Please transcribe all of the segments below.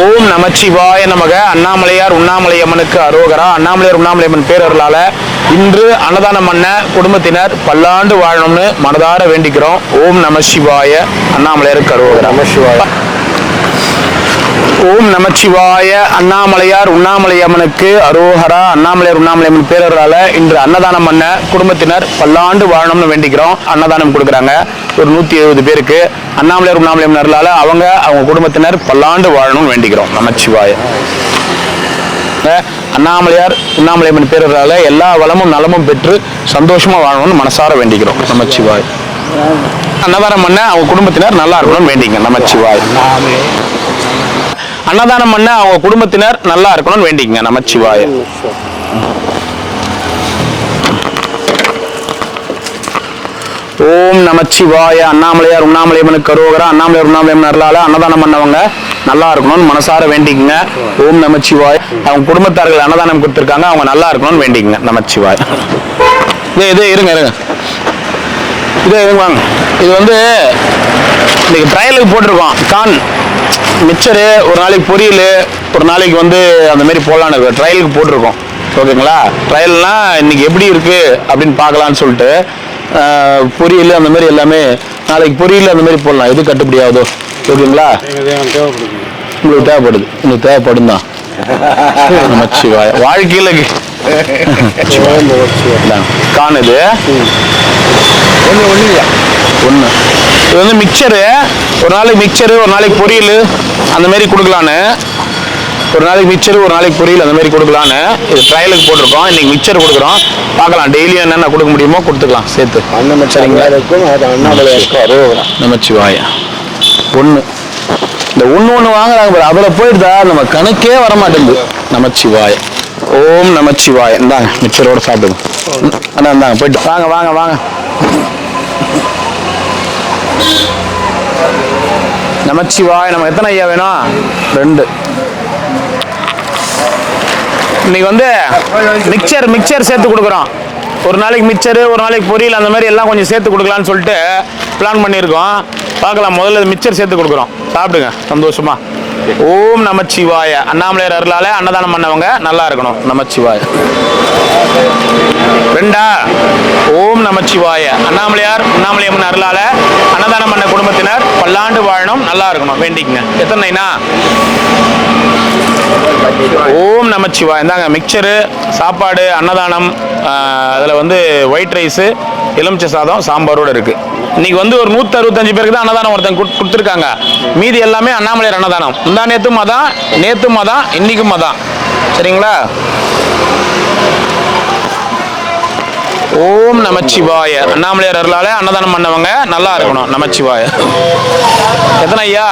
ஓம் நமச்சிவாய நமக. அண்ணாமலையார் உண்ணாமலையம்மனுக்கு அரோகரா. அண்ணாமலையார் உண்ணாமலையம்மன் பேரர்களால இன்று அன்னதானம் பண்ண குடும்பத்தினர் பல்லாண்டு வாழணும்னு மனதார வேண்டிக்கிறோம். ஓம் நமசிவாய. அண்ணாமலையாருக்கு அரோகரா. நமசிவாய. ஓம் நமச்சிவாய. அண்ணாமலையார் உண்ணாமலையம்மனுக்கு அரோகரா. அண்ணாமலையார் உண்ணாமலையம்மன் பேரர்களால இன்று அன்னதானம் பண்ண குடும்பத்தினர் பல்லாண்டு வாழணும்னு வேண்டிக்கிறோம். அன்னதானம் கொடுக்குறாங்க ஒரு 170 பேருக்கு. அண்ணாமலையார் உண்ணாமலையம்மன் அருளால அவங்க குடும்பத்தினர் பல்லாண்டு வாழணும்னு வேண்டிக்கிறோம். நமச்சிவாய. அண்ணாமலையார் உண்ணாமலையம்மன் பேரர்களால எல்லா வளமும் நலமும் பெற்று சந்தோஷமா வாழணும்னு மனசார வேண்டிக்கிறோம். நமச்சிவாய. அன்னதானம் பண்ண அவங்க குடும்பத்தினர் நல்லா இருக்கணும்னு வேண்டிங்க. நமச்சிவாய. அன்னதானம் பண்ண அவங்க குடும்பத்தினர் நல்லா இருக்கணும்னு வேண்டிங்க. நமச்சிவாய. ஓம் நமச்சிவாய. அண்ணாமலையார் உண்ணாமலையம்மனுக்கு அரோகரா. அண்ணாமலையார் உண்ணாமலையம்மன் அருளால அன்னதானம் பண்ணவங்க நல்லா இருக்கணும்னு மனசார வேண்டிக்குங்க. ஓம் நமச்சிவாய. அவங்க குடும்பத்தார்கள் அன்னதானம் கொடுத்துருக்காங்க, அவங்க நல்லா இருக்கணும்னு வேண்டிக்குங்க. நமச்சிவாய. இது இருங்க வாங்க. இது வந்து இன்னைக்கு ட்ரையலுக்கு போட்டிருக்கோம். கான் மிக்சரு, ஒரு நாளைக்கு பொரியல், ஒரு நாளைக்கு வந்து அந்த மாதிரி போடலான்னு இருக்கு. ட்ரையலுக்கு போட்டிருக்கோம். ஓகேங்களா? ட்ரையல்னால் இன்னைக்கு எப்படி இருக்கு அப்படின்னு பார்க்கலான்னு சொல்லிட்டு பொரியல் அந்த மாதிரி எல்லாமே நாளைக்கு பொரியல் அந்த மாதிரி போடலாம். எது கட்டுப்படி ஆகுதோ. ஓகேங்களா? உங்களுக்கு தேவைப்படுது. உங்களுக்கு தேவைப்படும் தான். நமச்சிவாய. வாழ்க்கையில் கான் இது ஒன்று. இது வந்து மிக்சரு, ஒரு நாளைக்கு மிக்சரு, ஒரு நாளைக்கு பொரியல் அந்த மாதிரி கொடுக்கலான்னு. ஒரு நாளைக்கு மிக்சரு, ஒரு நாளைக்கு பொரியல் அந்த மாதிரி கொடுக்கலான்னு இது ட்ரையலுக்கு போட்டிருக்கோம். இன்னைக்கு மிக்சர் கொடுக்குறோம். பார்க்கலாம் டெய்லியும் என்னென்ன கொடுக்க முடியுமோ கொடுத்துக்கலாம் சேர்த்து. நமச்சிவாய. ஒன்று இந்த ஒன்று வாங்குறாங்க பாரு, அதில் போயிடுதா நம்ம கணக்கே வரமாட்டேங்குது. நமச்சிவாய. ஓம் நமச்சிவாய. இந்தாங்க மிக்சரோட சாப்பிடுங்க. அண்ணா இந்தாங்க போயிட்டு வாங்க வாங்க வாங்க. நமச்சிவாய. நம்ம எத்தனை ஐயா வேணும்? 2. இன்னைக்கு வந்து மிக்சர் சேர்த்து கொடுக்குறோம். ஒரு நாளைக்கு மிக்சரு, ஒரு நாளைக்கு பொரியல் அந்த மாதிரி எல்லாம் கொஞ்சம் சேர்த்து கொடுக்கலான்னு சொல்லிட்டு பிளான் பண்ணியிருக்கோம். பார்க்கலாம். முதல்ல மிக்சர் சேர்த்து கொடுக்குறோம். சாப்பிடுங்க சந்தோஷமா. ஓம் நமச்சிவாய. அண்ணாமலையார் அருளால அன்னதானம் பண்ணவங்க நல்லா இருக்கணும். நமச்சிவாய. 2. ஓம் நமச்சிவாய. அண்ணாமலையார் உண்ணாமலையம்மன் அருளால அன்னதானம் பண்ண குடும்பத்தினர் பல்லாண்டு வாழணும், நல்லா இருக்கணும் வேண்டிக்குங்க. எத்தனைனா? ஓம் நமச்சிவாய. இந்தாங்க மிக்சரு, சாப்பாடு, அன்னதானம். அதில் வந்து ஒயிட் ரைஸு, எலுமிச்சை சாதம், சாம்பாரோடு இருக்குது. இன்னைக்கு வந்து ஒரு 165 பேருக்கு தான் அன்னதானம் ஒருத்தங்க கொடுத்துருக்காங்க. மீதி எல்லாமே அண்ணாமலையார் அன்னதானம். முந்தா நேத்தும் அதான், நேத்தும் அதான், இன்னைக்கும் அதான். சரிங்களா? ஓம் நமச்சிவாய. அண்ணாமலையார் அருளால அன்னதானம் பண்ணவங்க நல்லா இருக்கணும். நமச்சிவாய. எத்தனை ஐயா?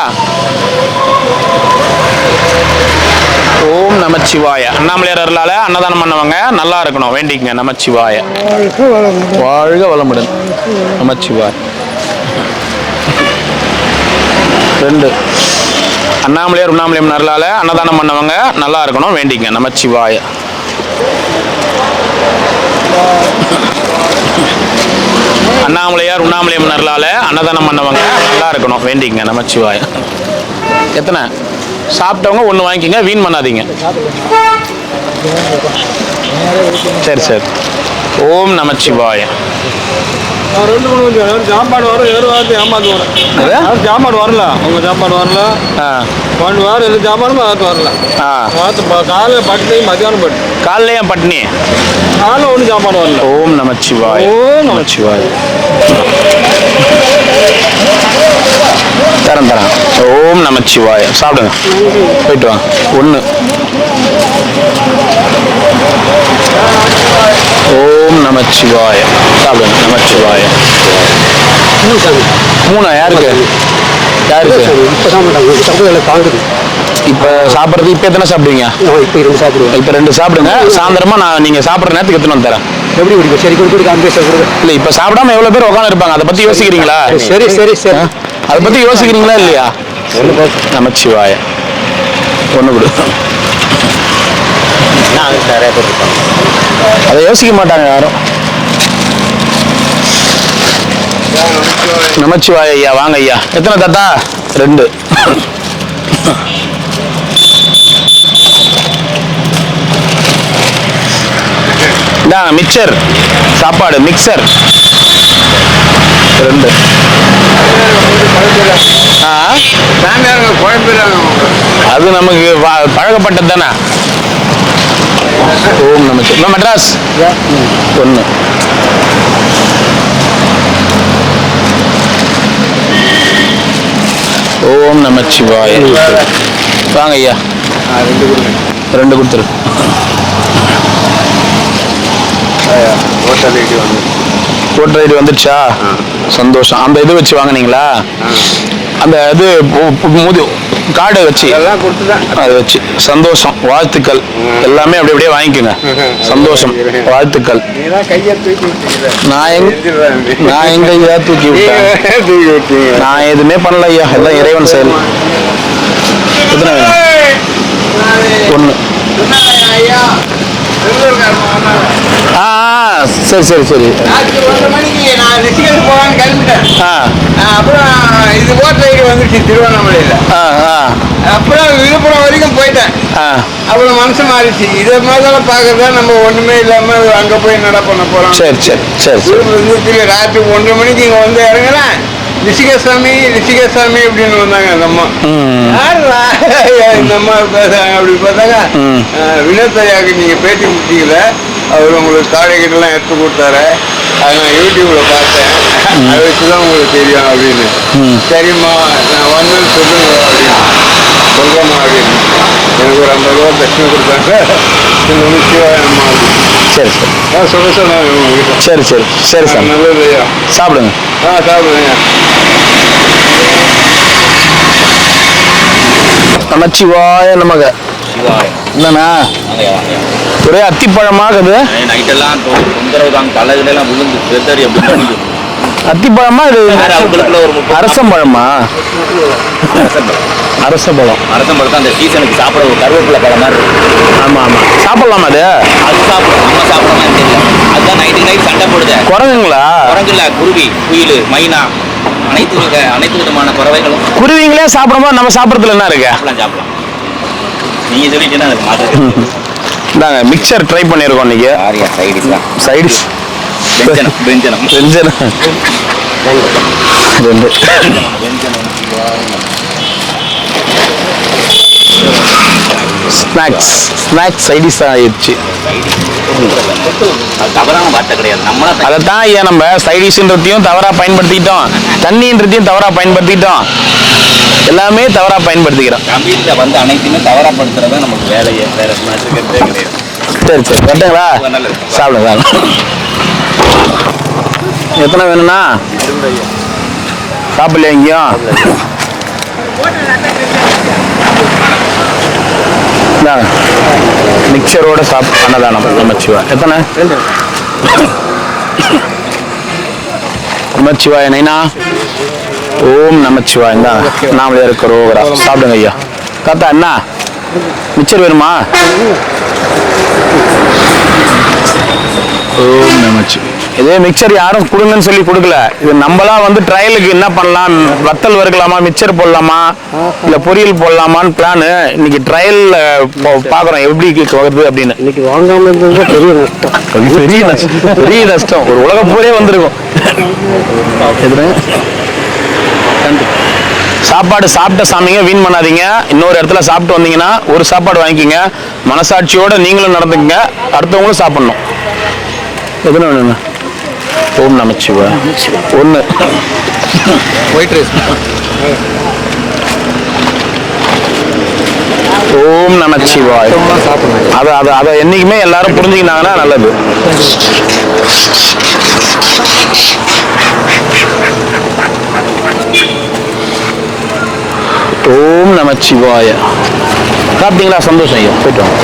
ஓம் நமச்சிவாய. அண்ணாமலையார் அருளால அன்னதானம் பண்ணவங்க நல்லா இருக்கணும் வேண்டிக்கங்க. நமச்சிவாய. வாழ்க வளமுடன். நமச்சிவாய. 2. அண்ணாமலையார் உண்ணாமலையம்மன் அருளால அன்னதானம் பண்ணவங்க நல்லா இருக்கணும் வேண்டிக்கங்க. நமச்சிவாய. அண்ணாமலையார் உண்ணாமலையம்மன் அருளால அன்னதானம் பண்ணவங்க நல்லா இருக்கணும் வேண்டிக்கங்க. நமச்சிவாய. எத்தனை? சாப்பிட்டவங்க 1 வாங்கிக்கங்க, வீண் பண்ணாதீங்க. சரி சரி. ஓம் நமச்சிவாய. சாப்பாடு வரல, உங்க சாப்பாடு வரல. 1 வாரம் எந்த சாப்பாடும் வரல. காலையில் பட்டினி, மத்தியானம் பட்டினி. காலையில பட்டினி, காலையில் ஒன்றும் சாப்பாடு வரல. ஓம் நமச்சிவாய. ஓம் நமச்சிவாய. தரேன். ஓம் நமச்சிவாய. சாப்பிடுங்க, போயிட்டு வாங்க. 1. ஓம் நமச்சிவாய. சாப்பிடுங்க. நமச்சிவாய. 3 யாருக்கு? இப்ப சாப்பிட்றது இப்ப எத்தனை சாப்பிடுவீங்க? இப்ப 2 சாப்பிடுங்க. சாயந்தரமா நீங்க சாப்பிட்ற நேரத்துக்கு எத்தனை வந்து தரேன். எப்படி குடிக்கும்? சரி குடி. இல்ல இப்ப சாப்பிடாம எவ்வளவு பேர் உட்காந்து இருப்பாங்க, அதை பத்தி யோசிக்கிறீங்களா? சரி சரி சரி. அதை பத்தி யோசிக்கிறீங்களா இல்லையா? நமச்சிவாய. 1 கொடு. அதை யோசிக்க மாட்டாங்க யாரும். நமச்சிவாய ஐயா. வாங்க ஐயா. எத்தனை தாத்தா? 2. இந்தாங்க மிக்சர் சாப்பாடு மிக்சர் 2. அது நமக்கு பழகப்பட்டது தானே. ஓம் நமச்சிவாய. மெட்ராஸ் 1. ஓம் நமச்சிவாய. வாங்க ஐயா 2 கொடுத்துரு. ஓட்டர் ஐடி வந்துடுச்சா? சந்தோஷம். அந்த இது வச்சு வாங்கினீங்களா? அந்த இது கார்டு வச்சு அதை வச்சு சந்தோஷம். வாழ்த்துக்கள் எல்லாமே அப்படி அப்படியே வாங்கிக்கோங்க. சந்தோஷம் வாழ்த்துக்கள். நான் எங்க ஐயா தூக்கி விட்டேன்? நான் எதுவுமே பண்ணல ஐயா, எல்லாம் இறைவன் செயல். எத்தனை வேணும்? 1. சரி சரி சரி. அப்புறம் இது ஓட்டர் ஐடி வந்துச்சு திருவண்ணாமலையில. அப்புறம் விழுப்புரம் வரைக்கும் போயிட்டேன். அவ்வளவு மனசு மாறிச்சு. இதை மாதிரி பாக்குறதா நம்ம ஒண்ணுமே இல்லாம அங்க போய் என்னடா பண்ண போறோம். சரி சரி சரி. ராத்திரி 1:30 மணிக்கு இங்க வந்து இறங்கலாம். ரிஷிகசாமி அப்படின்னு வந்தாங்க அந்த அம்மா. இந்த அம்மா பேசுறாங்க அப்படி பார்த்தாங்க. வினோத் ஐயாவுக்கு நீங்க பேட்டி கொடுத்தீங்கல்ல, அவர் உங்களுக்கு தாழைக்கிட்டலாம் எடுத்து கொடுத்தாரு. அதை நான் யூடியூப்ல பார்த்தேன். அதை வச்சுதான் உங்களுக்கு தெரியும் அப்படின்னு. சரிம்மா நான் வந்தேன்னு சொல்லுங்க அப்படின்னு. சொல்றேம்மா அப்படின்னு. எனக்கு ஒரு 50 ரூபா தட்சணை கொடுத்தாங்க. சிவாயம்மா அப்படின்னு. சரி சரி. சொல்ல சொன்னாங்க. சரி சரி சரி சார். நல்லது ஐயா. சாப்பிடுங்க. சாப்பிடுங்க. நமச்சிவாய நமக. என்னண்ணா ஒரே அத்திப்பழமாகுது. நைட்டெல்லாம் தொந்தரவு தான். தலைகளெல்லாம் விழுந்து செத்தடி அப்படின்னு. அத்திப்பழமா இது? அரசம்பழமா? அரசம்பழம். அரசம்பழம் தான் அந்த சீசனுக்கு சாப்பிட ஒரு கருவேப்பிலை பழம் மாதிரி இருக்கு. ஆமா ஆமா. சாப்பிடலாமா அது? அது சாப்பிடும். நம்ம சாப்பிடலாம் தெரியல. அதுதான் நைட் சண்டை போடுது. குரங்குங்களா? குரங்கு இல்ல, குருவி, குயில், மைனா, அனைத்து விதமான பறவைகளும். குருவிங்களே சாப்பிடும்போது நம்ம சாப்பிடறதுல என்ன இருக்கு? சாப்பிடலாம். நீங்க சொல்லிட்டீங்கன்னா அதுக்கு மாற்றம். இந்தாங்க மிக்சர் ட்ரை பண்ணியிருக்கோம் இன்னைக்கு. சைடிஷ் வெஞ்சனம் 2. ஸ்நாக்ஸ் சைடிஷ் ஆயிடுச்சு. தவறான வார்த்தை கிடையாது. அதைத்தான் ஐயா நம்ம சைடிஷ்ன்றதையும் தவறா பயன்படுத்திக்கிட்டோம், தண்ணின்றதையும் தவறா பயன்படுத்திக்கிட்டோம், எல்லாமே தவறா பயன்படுத்திக்கிறோம். தமிழ்ல வந்து அனைத்துமே தவறா படுத்துறதா நமக்கு வேலையே. வேற கிடையாது. சரி சரி கரெக்டுங்களா? சாப்பிடுங்க. எத்தனை வேணும்னா? சாப்பிடலையா எங்கேயும்? மிக்சரோட அன்னதானம் நமச்சிவாய். எத்தனை? நமச்சிவாய நைனா. ஓம் நமச்சிவாய். இந்தா நாமளே இருக்கிறோம். சாப்பிடுங்க ஐயா. தாத்தா என்ன மிக்சர் வேணுமா? ஓம் நமச்சிவாய். இதே மிக்சர் யாரும் கொடுங்கன்னு சொல்லி கொடுக்கல. இது நம்மளா வந்து ட்ரையலுக்கு என்ன பண்ணலாம், வத்தல் வறுக்கலாமா, மிக்சர் போடலாமா, இல்ல பொரியல் போடலாமான்னு பிளான். இன்னைக்கு ட்ரையல் பாக்குறோம் எப்படி வருது அப்படின்னு. இன்னைக்கு வாங்காம இருந்தது பெரிய நஷ்டம். ஒரு உலக போரே வந்திருக்கும். சாப்பாடு சாப்பிட்ட சாமிங்க வீண் பண்ணாதீங்க. இன்னொரு இடத்துல சாப்பிட்டு வந்தீங்கன்னா ஒரு சாப்பாடு வாங்கிக்கிங்க. மனசாட்சியோட நீங்களும் நடந்துக்குங்க, அடுத்தவங்களும் சாப்பிடணும். எதுனா வேணுங்க? ஓம் நமச்சிவாய. 1. White rice. ஓம் நமச்சிவாய. அதை என்னைக்குமே எல்லாரும் புரிஞ்சுக்கினாங்கன்னா நல்லது. ஓம் நமச்சிவாய. சாப்பிட்டீங்களா? சந்தோஷம் ஐயா. போயிட்டு வாங்க.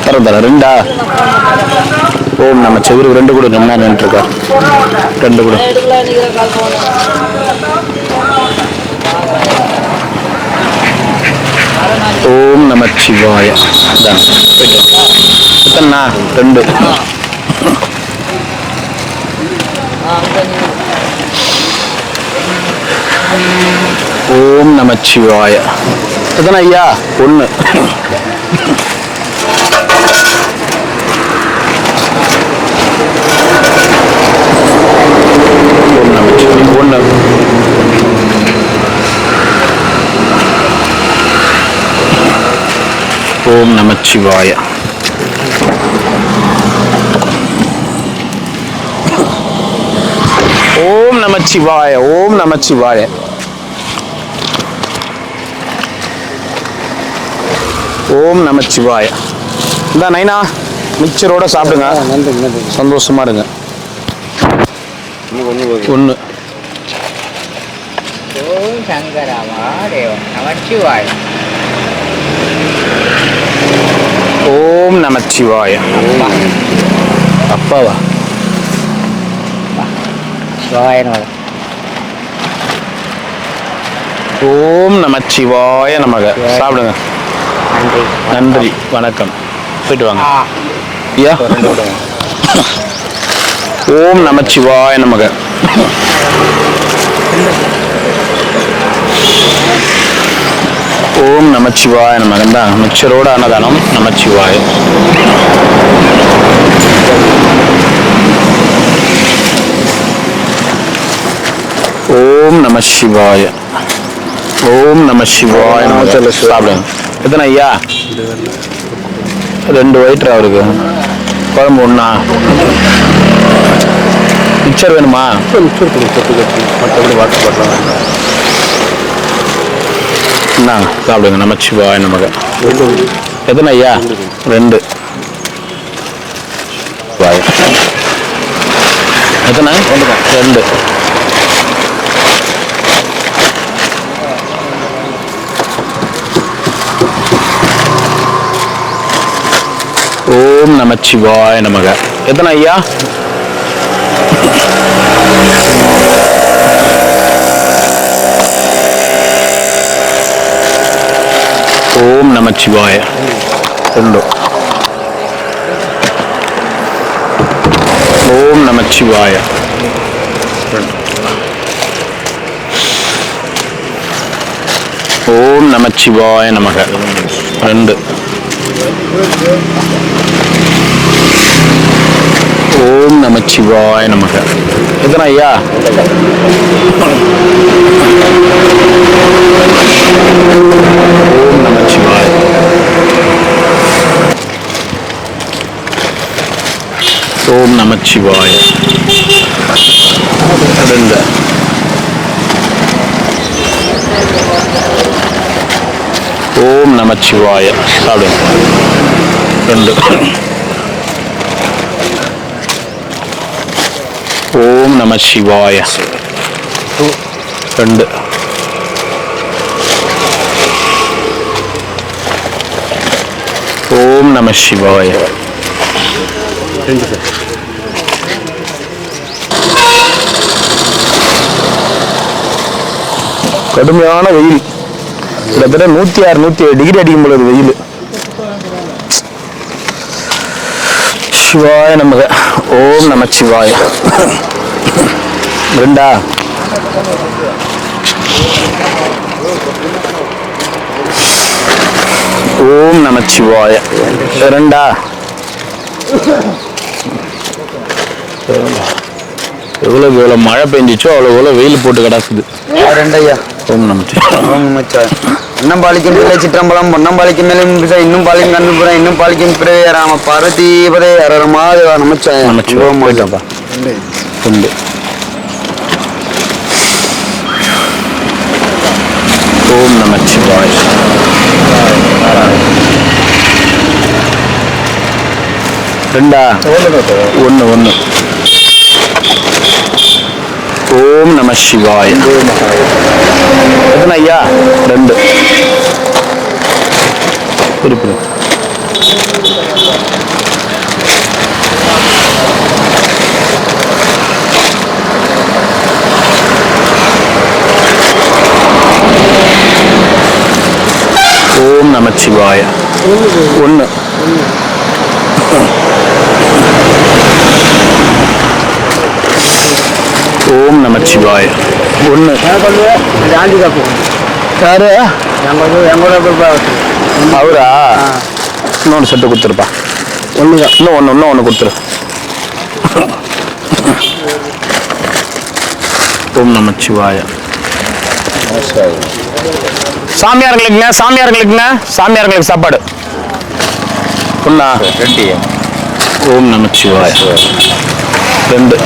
1 தர 2. ஓம் நம்ம செவரு 2 கூட ரொம்ப நேரம் நின்றுருக்கா. 2 கூட. ஓம் நமச்சிவாய. எத்தனா? 2. ஓம் நமச்சிவாய. எத்தனை ஐயா? 1. ஓம் நமச்சிவாய. ஓம் நமச்சிவாய. ஓம் நமச்சிவாய. ஓம் நமச்சிவாய. இந்த நைனா மிக்சரோட சாப்பிடுங்க. சந்தோஷமா இருங்க. 1. ஓம் சங்கராமா தேவம் நமச்சிவாய. ஓம் நமச்சிவாய. அப்பாவா? ஓம் நமச்சிவாய நமக. சாப்பிடுங்க. நன்றி, வணக்கம். போயிட்டு வாங்க ஐயா. ஓம் நமச்சிவாய நமக. ஓம் நமச்சிவாய நமக. தான் மிக்சரோட அன்னதானம். நமச்சிவாய. ஓம் நம சிவாய. ஓம் நம சிவாய. சாப்பிடுங்க. எத்தனை ஐயா? 2 வயிற்று அவருக்கு. குழம்பு 1. மிக்சர் வேணுமா? மற்றபடி வாட்டர் பாட்டில் என்னங்க சாப்பிடுங்க. நமச்சிவாய நமக. எத்தனை ஐயா? 2. எத்தனை? 2. ஓம் நமச்சிவாய நமக. எத்தனை ஐயா? ஓம் நமச்சிவாய. 2. ஓம் நமச்சிவாய. 2. ஓம் நமச்சிவாய நமக. 2. ஓம் நமச்சிவாய நமக. எத்தனை ஐயா? ஓம் நமச்சிவாய. ஓம் நமச்சிவாய. 2. ஓம் நமச்சிவாய. சாப்பிடுங்க. 2. ஓம் நம சிவாய. 2. ஓம் நம சிவாய. 2. கடுமையான வெயில். கிட்டத்தட்ட 106 107 டிகிரி அடிக்கும் பொழுது வெயில். சிவாய நமக. ஓம் நமச்சிவாய. 2. ஓம் நமச்சிவாய. 2. எவ்வளவு மழை பெஞ்சிச்சோ அவ்வளவு வெயில் போட்டு கிடக்குது. 2 ஐயா. ஓம் நமச்சிவாய. ஓம் நமச்சிவாய. அன்னம் பாலிக்கும் பிள்ளை சிற்றம்பலம் பொன்னம் பாலிக்கும் மேலும் இன்னும் பாலிக்கும் கண்ணுபுரம் இன்னும் பாலிக்கும் பிறவே ராம பார்வதீபதே அரர மாதேவா நமச்சிவாய. நமச்சிவாயம் போயிட்டாப்பா. 2. ஓம் நமச்சிவாய. 2. 1. ஓம் நம சிவாய. எத்தனை ஐயா? 2. குறிப்பிடு. ஓம் நமச்சிவாய. 1. ஓம் நமச்சிவாய. 1. யாரு? அவரா இன்னொன்று செட்டு கொடுத்துருப்பா இன்னும் ஒன்று கொடுத்துரு. ஓம் நமச்சிவாய. சாமியார்களுக்கு சாப்பாடு ஒண்ணா? ஓம் நமச்சிவாய. 2.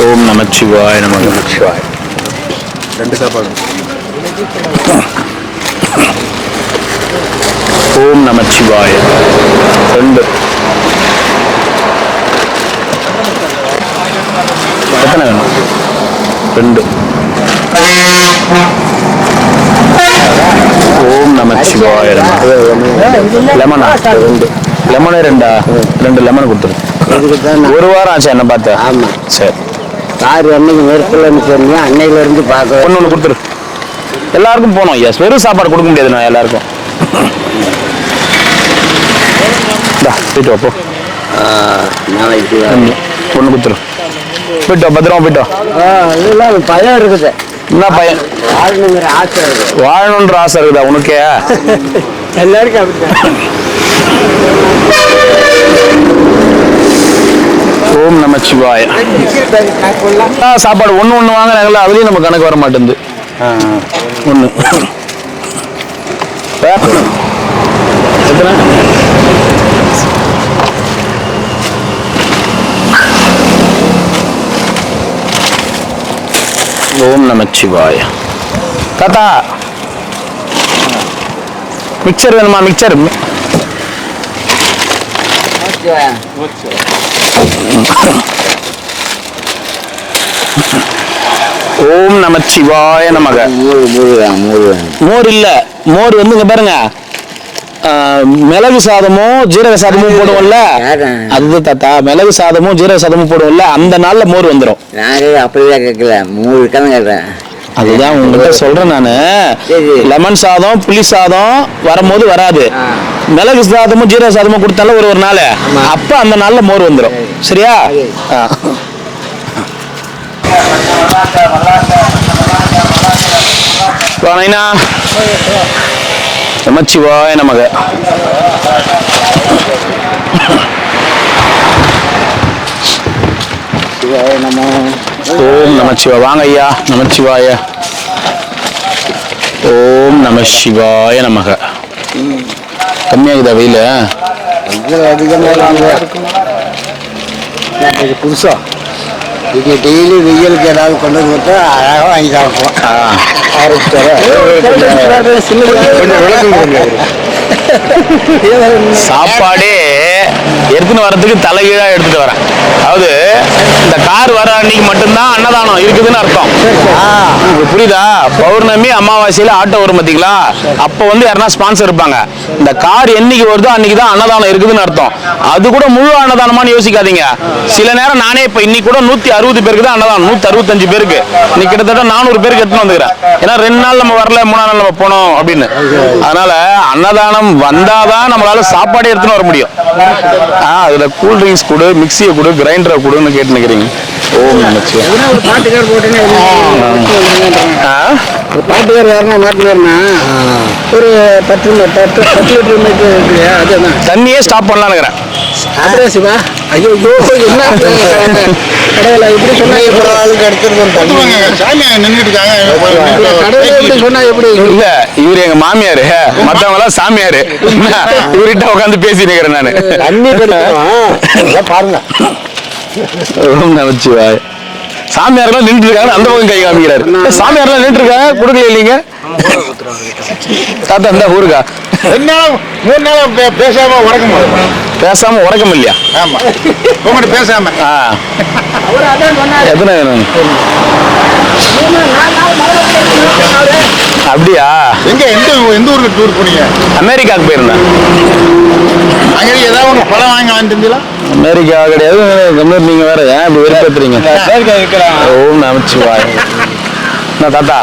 ஓம் நமச்சிவாய நமச்சிவாய. 2 சாப்பாடு. ஓம் நமச்சிவாய. 2. எத்தனை வேணும்? 2. ஓம் நமச்சிவாய. லெமனா? 2. லெமனே 2. 2 லெமன் கொடுத்துரு. ஒரு வாரம் ஆச்சு என்ன பார்த்த? ஆமா. சரி. யார் என்னைக்கு நிறுத்தலன்னு சொன்னீங்க அன்னையில இருந்து பார்க்க ஒன்று கொடுத்துரு. எல்லாருக்கும் போனோம். எஸ், வெறும் சாப்பாடு கொடுக்க முடியாது நான் எல்லாருக்கும். போயிட்டு வாப்போ. நாளைக்கு ஒன்று கொடுத்துரு. போயிட்டோம், பத்திரமா போயிட்டோம். இதெல்லாம் பயம் இருக்குது. என்ன பையன்? வாழணுங்கிற ஆசை இருக்குது. வாழணுன்ற ஆசை இருக்குதா உனக்கே? எல்லாருக்கும் அப்படிதான். ஓம் நமச்சிவாய. சாப்பாடு ஒன்று வாங்குறாங்கல்ல, அதுலேயும் நம்ம கணக்கு வர மாட்டேங்குது. ஒன்று எத்தனை? ஓம் நமச்சிவாய. தாத்தா மிக்சர் வேணுமா? மிக்சர் ஓம் நமச்சிவாய நமக. மோர் இல்ல, மோர் வந்து இங்க பாருங்க, மிளகு சாதமும் ஜீரக சாதமும் போடுவோம்ல, அது தாத்தா மிளகு சாதமும் ஜீரக சாதமும் போடுவோம்ல, அந்த நாள்ல மோர் வந்துடும். அப்படிதான் கேட்கல, 3 இருக்கான்னு கேட்கறேன். அதுதான் உங்ககிட்ட சொல்றேன் நானு. லெமன் சாதம் புளி சாதம் வரும்போது வராது, மிளகு சாதமும் ஜீரக சாதமும் கொடுத்தாலும் ஒரு நாள், அப்ப அந்த நாள்ல மோர் வந்துடும். சரியா? நமச்சிவாய நமக. ஓம் நமச்சிவாய. வாங்க ஐயா. நமச்சிவாய. ஓம் நமசிவாய நமக. கம்மியாகுதா வெயில? புதுசா இங்கே டெய்லி வெயிலுக்கு ஏதாவது கொண்டு வந்து கொடுத்தா அழகாக வாங்கி சாப்பிடுவோம். சாப்பாடே எடுத்துன்னு வர்றதுக்கு தலைகீழா எடுத்துட்டு வரேன். அதாவது இந்த கார் வர அன்னைக்கு மட்டும்தான் அன்னதானம் இருக்குதுன்னு அர்த்தம். புரியுதா? பௌர்ணமி அமாவாசையில ஆட்டோ வரும் பாத்தீங்களா, அப்ப வந்து யாருன்னா ஸ்பான்சர் இருப்பாங்க. இந்த கார் என்னைக்கு வருதோ அன்னைக்கு தான் அன்னதானம் இருக்குதுன்னு அர்த்தம். அது கூட முழு அன்னதானமானு யோசிக்காதீங்க. சில நேரம் நானே இப்ப இன்னைக்கு கூட 160 பேருக்கு தான் அன்னதானம், 165 பேருக்கு. இன்னைக்கு கிட்டத்தட்ட 400 பேருக்கு எடுத்துன்னு வந்துக்கிறேன். ஏன்னா 2 நாள் நம்ம வரல, 3 நாள் நம்ம போனோம் அப்படின்னு. அதனால அன்னதானம் வந்தாதான் நம்மளால சாப்பாடு எடுத்துன்னு வர முடியும். அதுல கூல் ட்ரிங்க்ஸ் கொடு, மிக்சியை கொடு, கிரைண்டரை கொடுன்னு கேட்டு நிக்கிறீங்க. ஓம் நமச்சிவாய. பாட்டுக்கார் போட்டுன்னா பாட்டுக்கார் யாருன்னா மாட்டுக்காருன்னா ஒரு 10 லிட்டர் அதுதான் தண்ணியே ஸ்டாப் பண்ணலான்னு இருக்கிறேன். சிவா. ஐயோ என்ன கடவுள இப்படி சொன்னா எப்படி ஆளுக்கு கடவுளை சொன்னா எப்படி? இல்ல, இவரு எங்க மாமியாரு, மத்தவங்க எல்லாம் சாமியாரு. இவர்கிட்ட உட்காந்து பேசி நிக்கிறேன் நானு. தண்ணி பாருங்க. ஓம் நமச்சிவாய. சாமியாரெல்லாம் நின்று இருக்காங்க, அந்த பக்கம் கை காமிக்கிறாரு. சாமியாரெல்லாம் நின்று இருக்காங்க, கொடுக்கல இல்லைங்க தாத்தா. இந்த ஊருக்கா 2 நாள் 3 நாள் பேசாம உறக்கம் இல்லையா? ஆமா, உங்கள்கிட்ட பேசாம. எத்தனை வேணும்? அப்படியா? எந்த ஊருக்கு டூர் போனீங்க? அமெரிக்காவுக்கு போயிருந்தேன். அங்கே ஏதாவது ஒரு பழம் வாங்கி வாங்கிட்டீங்களா? அமெரிக்கா கிடையாது. நீங்க வேற ஏன் இப்படி வெறுப்பேத்துறீங்க? ஓம் நமச்சிவாய. என்ன தாத்தா?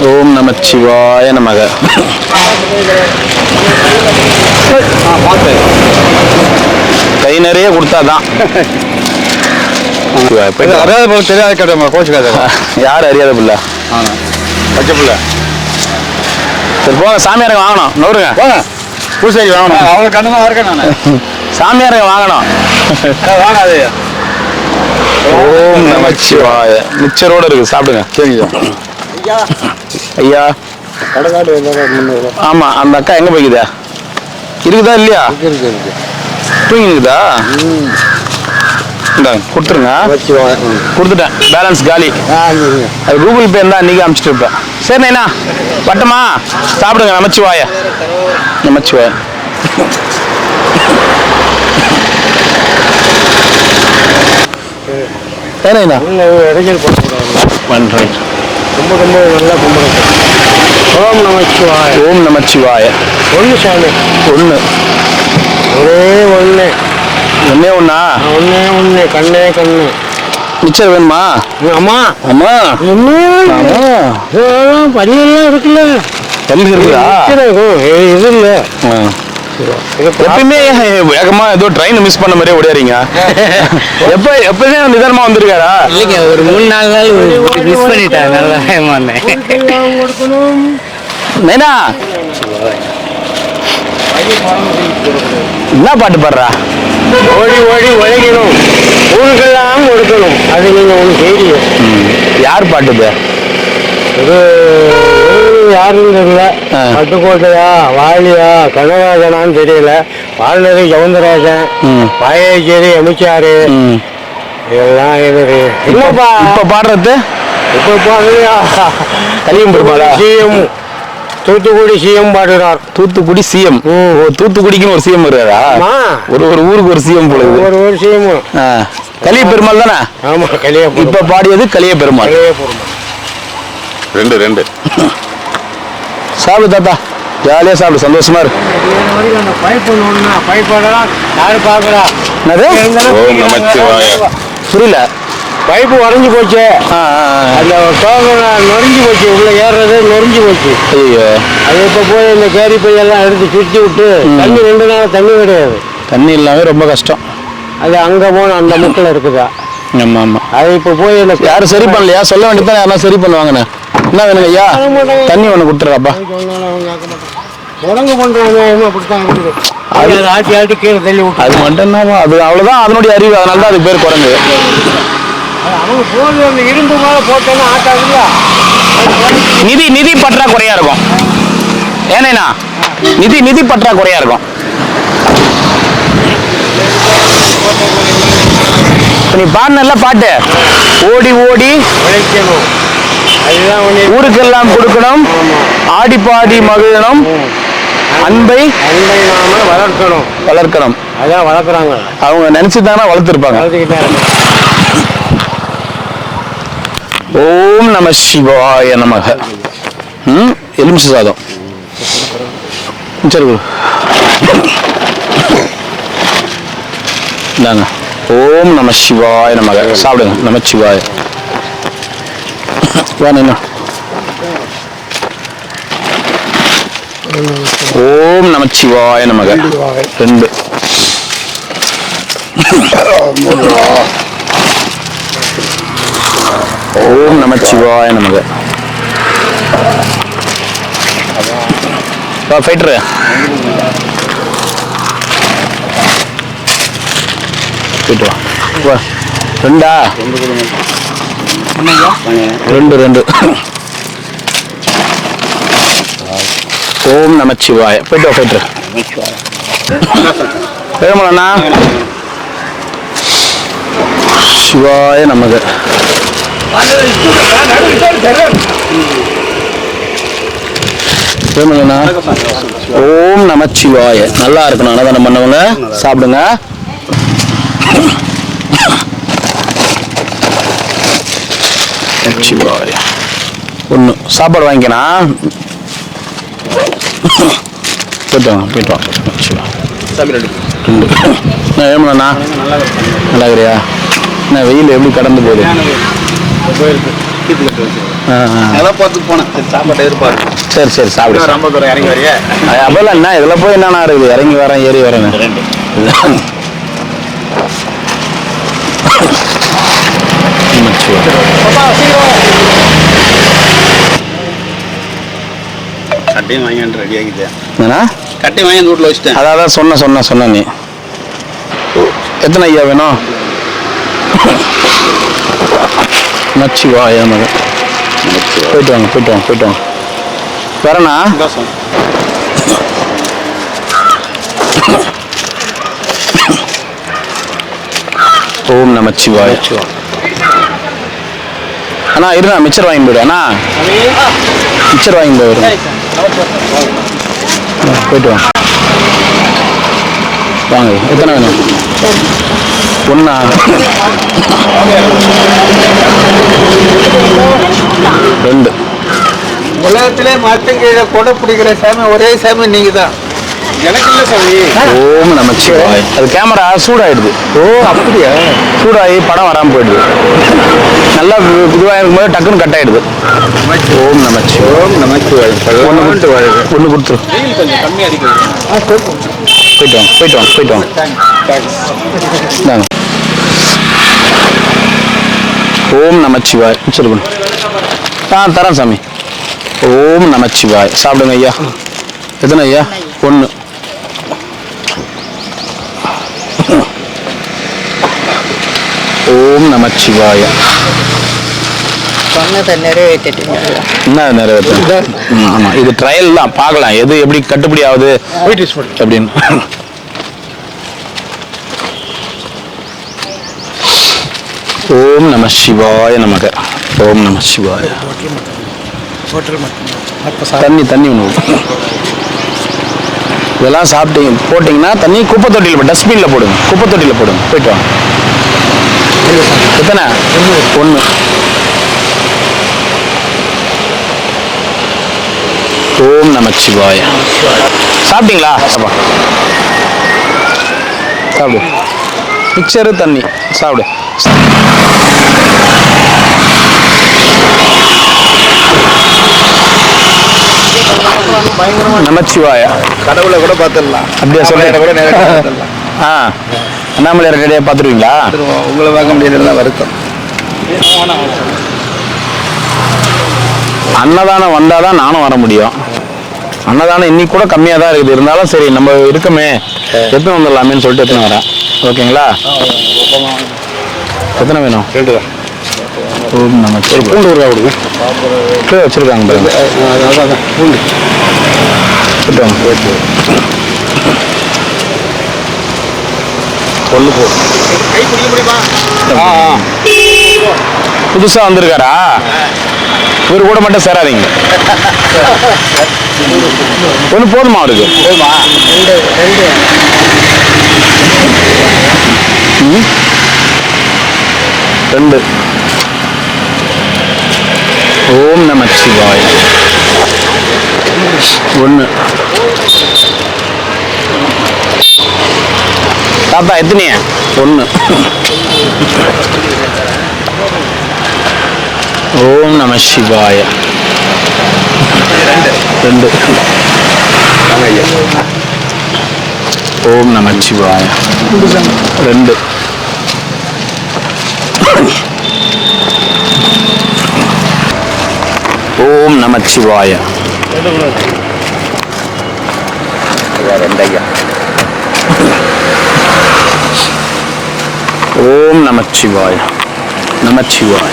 ஓம் நமச்சிவாய நமக. கை நிறைய கொடுத்தாதான். அறியாத பிள்ளை தெரியாத கேட்ட கோச்சுக்காத. யார் அறியாத பிள்ளை? பச்சை பிள்ளை. சரி போங்க, சாமியாரங்க வாங்கணும். நோருங்க போங்க, பூசாரி வாங்கணும். அவங்க கண்ணு தான் இருக்கேன் நான். சாமியாரங்க வாங்கணும். வாங்காது. ஓம் நமச்சிவாய. மிச்சரோட இருக்கு, சாப்பிடுங்க. சரிங்க ஐயா. கடைக்காடு முன்னூறு. ஆமா, அந்த அக்கா எங்க போய்க்குதா? இருக்குதா இல்லையா? இருக்கு. தூங்கி இருக்குதா? இந்தாங்க கொடுத்துருங்க. கொடுத்துட்டேன், பேலன்ஸ் காலி. அது கூகுள் பே இருந்தா அன்னைக்கு அனுப்பிச்சிட்டு இருப்பேன். சரி நைனா பட்டமா, சாப்பிடுங்க. நமச்சிவாய. நமச்சிவாய. ஏன்னா இடைஞ்சல் போடக்கூடாது. பண்ணுறேன். ரொம்ப நல்லா கும்பிடுங்க. ஓம் நமச்சிவாய. ஓம் நமச்சிவாய. ஒன்று சாமி. ஒன்று, ஒரே ஒன்று. ஒன்னே ஒண்ணா? ஒண்ணு கண்ணே கண்ணு. மிச்சர் வேணுமா? அம்மா அம்மா என்ன பரியெல்லாம் இருக்குல்ல. எல்லாம் இருக்குதா? இது இல்ல. எப்பயுமே வேகமா ஏதோ ட்ரெயின் மிஸ் பண்ண மாதிரியே ஓடியாரீங்க. எப்பயுமே நிதானமா வந்திருக்காரா? இல்லைங்க, ஒரு 3-4 நாள் மிஸ் பண்ணிட்டேன். நல்லா நைனா என்ன பாட்டு பாடுறா? ஓடி ஓடி உழைக்கணும், ஊருக்கெல்லாம் கொடுக்கணும். அது நீங்க ஒன்று செய்ய. யார் பாட்டுது? இது யாருன்னு தெரியல. பட்டுக்கோட்டையா வாலியா கனகராஜனான்னு தெரியல. வாழ்ந்தது சவுந்தரராஜன், பாயேச்சேரி அமைச்சாரு. இதெல்லாம் இல்லப்பா. இப்ப பாடுறது இப்ப கலியம் பெருமாளா? சிஎம் தூத்துக்குடி சிஎம் பாடுறார். தூத்துக்குடி சிஎம். தூத்துக்குடிக்குன்னு ஒரு சிஎம் வருவாரா? ஒரு ஊருக்கு ஒரு சிஎம் போல. ஒரு சிஎம். கலிய பெருமாள் தானே? ஆமா, கலிய. இப்ப பாடியது கலிய பெருமாள். ரெண்டு சாப்பிடு தாத்தா, ஜாலியா சாப்பிடு, சந்தோஷமா இருக்கு. அந்த பைப் ஒண்ணு, பைப்பெல்லாம் யாரு பாக்குறா? ஓம் நமச்சிவாய. புரியல. பைப்பு உடஞ்சி போச்சு. அந்த டோகை நொறிஞ்சு போச்சு. உள்ள ஏறுறது நொறிஞ்சு போச்சு. ஐயோ, அது இப்ப போய் இந்த கேரி பையெல்லாம் எடுத்து சுற்றி விட்டு தண்ணி 2 நாள் தண்ணி கிடையாது. தண்ணி இல்லாம ரொம்ப கஷ்டம். அது அங்க போன அந்த முக்கில் இருக்குதா? ஆமா ஆமா. அது இப்ப போய் யாரும் சரி பண்ணலையா? சொல்ல வேண்டியதான், யாரும் சரி பண்ணுவாங்கண்ணே. என்ன வேணுங்க ஐயா? தண்ணி ஒண்ணு கொடுத்துறாப்பா. உடங்கு பண்றாங்க அப்படித்தான் இருக்குது. அது ஆட்டி ஆட்டி கீழே தள்ளி விட்டு. அது மட்டும் என்ன, அது அவ்வளவுதான் அதனுடைய அறிவு. அதனாலதான் அதுக்கு பேர் குரங்கு. அவங்க போது அந்த இரும்பு மேல போட்டோன்னா ஆட்டாதுல்ல. நிதி பற்றாக்குறையா இருக்கும். ஏனேண்ணா நிதி பற்றாக்குறையா இருக்கும். நீ பாடின பாட்டு ஓடி ஓடி உழைக்கணும், அதுதான் ஊருக்கெல்லாம் கொடுக்கணும், ஆடி பாடி மகிழணும், அன்பை நாம வளர்க்கணும். அதான் வளர்க்குறாங்க. அவங்க நினைச்சுதானா வளர்த்துருப்பாங்க. ஓம் நம சிவாய நமக. எலுமிச்சை சாதம். சரி இந்தாங்க. ஓம் நம சிவாய நமக. சாப்பிடுங்க. நமச்சிவாய. வேணும். ஓம் நமச்சிவாய நமக. 2. ஓம் நமச்சிவாய நமக. ஃபைட்டரு போயிட்டு வா. 2 2. ஓம் நமச்சிவாய. போயிட்டு வா ஃபைட்டரு. வேணுமாண்ணா? சிவாய நமக. ஓம் நமச்சிவாய. நல்லா இருக்கணும் அன்னதானம் பண்ணவங்க சாப்பிடுங்க. சிவாய. 1 சாப்பாடு வாங்கிக்கணும். போயிட்டு வாங்க. ஏமாண்ணா நல்லா இருக்கிறியா? என்ன வெயில் எப்படி கடந்து போகுது? சரி சாப்பிடு. அப்பெல்லாம் என்ன இதில் போய் என்னன்னா இருக்குது? இறங்கி வரேன் ஏறி வரேன். கட்டையும் வாங்கி ரெடி ஆகிது. என்னண்ணா? கட்டை வாங்கி அந்த வீட்டில் வச்சுட்டேன். அதான் சொன்ன நீ. எத்தனை ஐயா வேணும்? நமச்சிவாய மகன். போயிட்டு வாங்க. வரண்ணா? ஓம் நமச்சிவாய. அண்ணா இருண்ணா, மிச்சர் வாங்கி போயிடு. அண்ணா மிச்சர் வாங்கி போயிடு. போயிட்டு வாங்க. எத்தனை வேணும்? ஒண்ணா? ரெண்டு. உலகத்திலே மாட்டுங்க கொடை பிடிக்கிற சாமி ஒரே சாமி நீங்க தான். எனக்கு இல்லை சாமி. ஓம் நமச்சிவாய. அது கேமரா சூடாயிடுது. ஓ அப்படியா? சூடாகி படம் வராமல் போயிடுது. நல்லா இதுவாக இருக்கும்போது டக்குன்னு கட் ஆயிடுது. ஓம் நமச்சிவாய. ஓம் நமச்சிவாய. ஒன்று கொடுத்துரு. வெயில் கொஞ்சம் கம்மியாக அடிக்குது. போயிட்டு வாங்க. இந்தாங்க. ஓம் நமச்சிவாய். வச்சிருக்கணும். தரேன் சாமி. ஓம் நமச்சிவாய். சாப்பிடுங்க ஐயா. எத்தனை ஐயா? ஒன்று. ஓம் நமச்சிவாய. சொன்னதை நிறைவேற்றிட்டீங்க. என்ன நிறைவேற்ற? ஆமா, இது ட்ரையல் தான். பார்க்கலாம் எது எப்படி கட்டுப்படி ஆகுது அப்படின்னு. ஓம் நம சிவாய நமக. ஓம் நம சிவாய. தண்ணி ஒன்று. இதெல்லாம் சாப்பிட்டீங்க போட்டிங்கன்னா தண்ணி குப்பை தொட்டியில் டஸ்ட்பினில் போடுங்க. போயிட்டு வாங்க. எத்தனை? ஒன்று. ஓம் நமச்சிவாய. சாப்பிட்டீங்களா? சாப்பிடு. மிக்சரு தண்ணி சாப்பிடு. நமச்சிவாய. கடவுளை கூட பார்த்துடலாம். அப்படியா சொல்ல கூட நேரடியாக பார்த்துடலாம். அண்ணாமலை ரெடியாக பார்த்துருவீங்களா? உங்களை பார்க்க முடியலாம் வருத்தம். அன்னதானம் வந்தால் தான் நானும் வர முடியும். அன்னதானம் இன்னைக்கு கூட கம்மியாக தான் இருக்குது. இருந்தாலும் சரி நம்ம இருக்கமே எத்தனை வந்துடலாமேன்னு சொல்லிட்டு எத்தனை வரேன். ஓகேங்களா? எத்தனை வேணும்? 2 தான். ஓம் நம்ம பூண்டு ஊறுகாய் கொடுங்க. வச்சுருக்காங்க பாருங்க. பூண்டு ஒன்று போ. புதுசாக வந்திருக்காரா? இவர் கூட மட்டும் சேராதீங்க. ஒன்று போதுமா அவருக்கு? ரெண்டு. ஓம் நம சிவாய. ஒன்று. தாத்தா எத்தனையா? ஒன்று. ஓம் நம சிவாய. ரெண்டு. ஓம் நம சிவாய. ரெண்டு. ஓம் நம சிவாய. ஓம் நம சிவாய. நமச்சிவாய.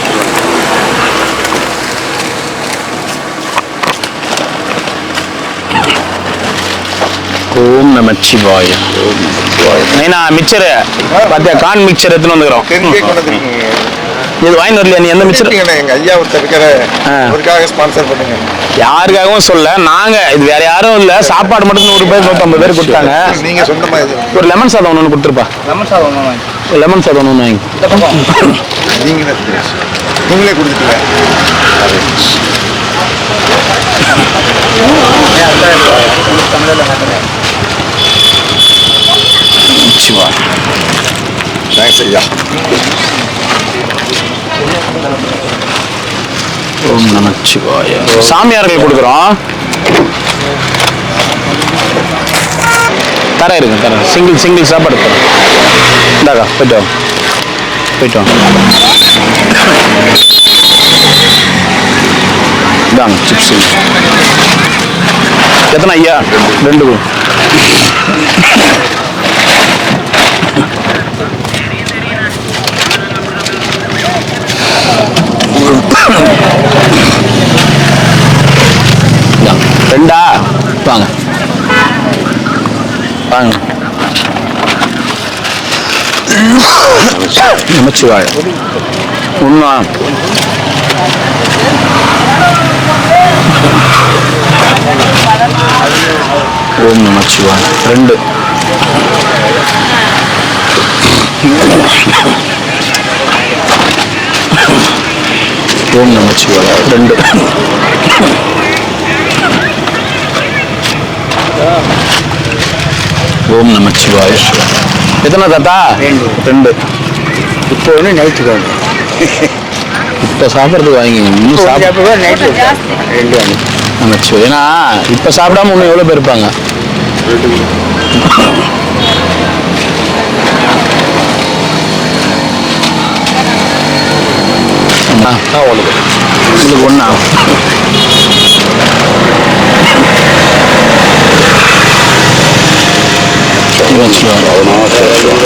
ஓம் நமச்சிவாய. நைனா மிக்சரு பார்த்தியா? கான் மிக்சர் எடுத்துன்னு வந்துக்கிறோம். இது வாங்கி வரலையா நீ? எந்த மிக்சர்? எங்க ஐயா ஒருத்தர் இருக்கிற அவருக்காக ஸ்பான்சர் பண்ணுங்க. யாருக்காகவும் சொல்ல, நாங்க இது வேற யாரும் இல்ல. சாப்பாடு மட்டும் 100 பேர் 150 பேர் கொடுத்தாங்க. நீங்க சொந்தமா ஒரு லெமன் சாதம் ஒன்று கொடுத்துருப்பா. லெமன் சாதம் ஒன்று வாங்கி. நீங்களே கொடுத்துட்டீங்க. சிவா. தேங்க்ஸ் ஐயா. ஓம் நம சிவாய. சாமியார்கள் கொடுக்குறோம். தர இருக்கு. சிங்கிள் சாப்பாடு தரேன். இந்தாக்கா போயிட்டு வாங்க போயிட்டு வாங்க இதாங்க சிப்ஸ் எத்தனை ஐயா 2 2 வாங்க வாங்க நமச்சிவாய் உண்மை ஓம் நமச்சிவாய் 2 ஓம் நமச்சிவாய் 2 ஓம் நமச்சிவாய் எத்தனை தாத்தா 2 இப்போ ஒன்று நைட்டு தான் இப்போ சாப்பிட்றதுக்கு வாங்கி இன்னும் சாப்பிட நைட்டு 2 வாங்கி நமச்சிவாய் ஏன்னா இப்போ சாப்பிடாம இன்னும் எவ்வளோ பேர் இருப்பாங்க உங்களுக்கு ஒன்றா